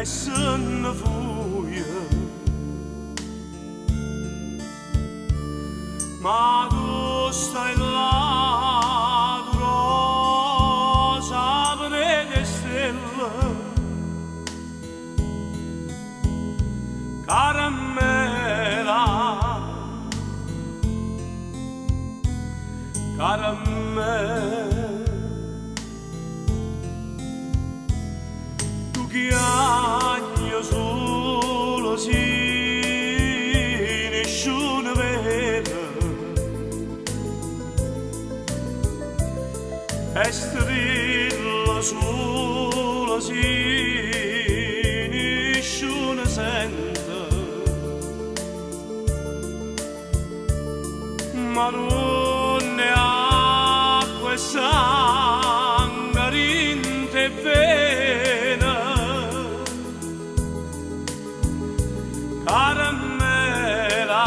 e se ne fuia. Ma tu stai là, tu rosa vede stelle, caramella, caramella. Tu chiagno solo sì, nessuno vede, e strillo solo sì, nessuno sente, ma non è acqua e sangue, rinte e vena, caramella,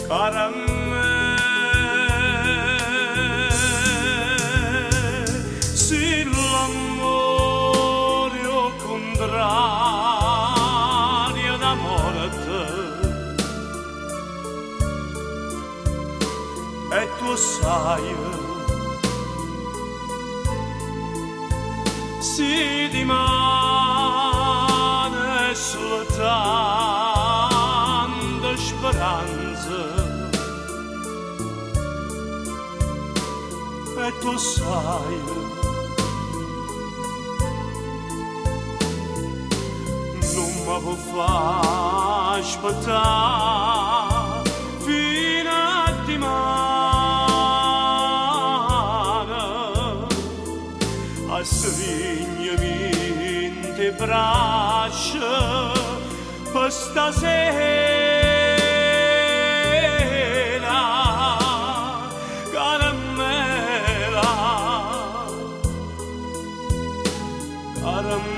caramella. Se l'amore è il contrario da morte, e tu sai, si rimane soltanto speranza, e tu sai, non mi può far aspettare fino a domani, a stringermi in te braccia per stasera, caramella, caramella.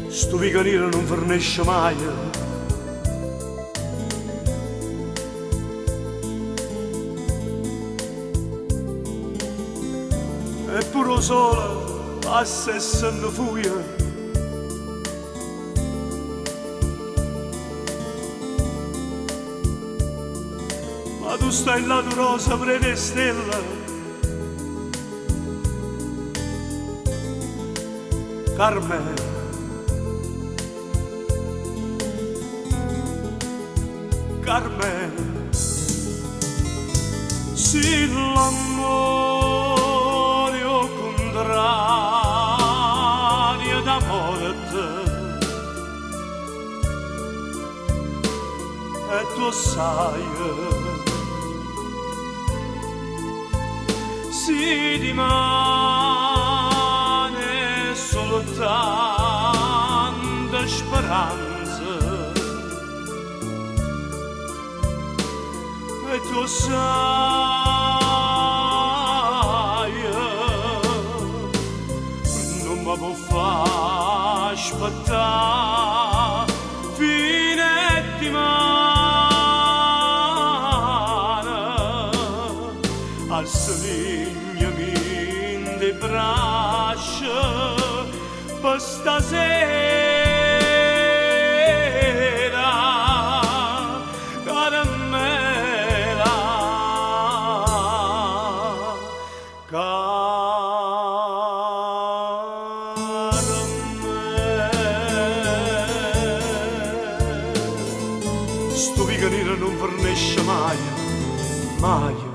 Sto vicanino non fornisce mai, eppure solo passa e se ne fuia. Ma tu stai là, tu rosa prede stella, Carmen, Carmen. Se l'amore è il contrario da morte, e tu sai, si rimane soltanto speranza, e tu sai, non mi può far aspettare fino a domani, a stringermi in te braccia per stasera, caramella, caramella. Sto vicanino non fornisce mai, mai.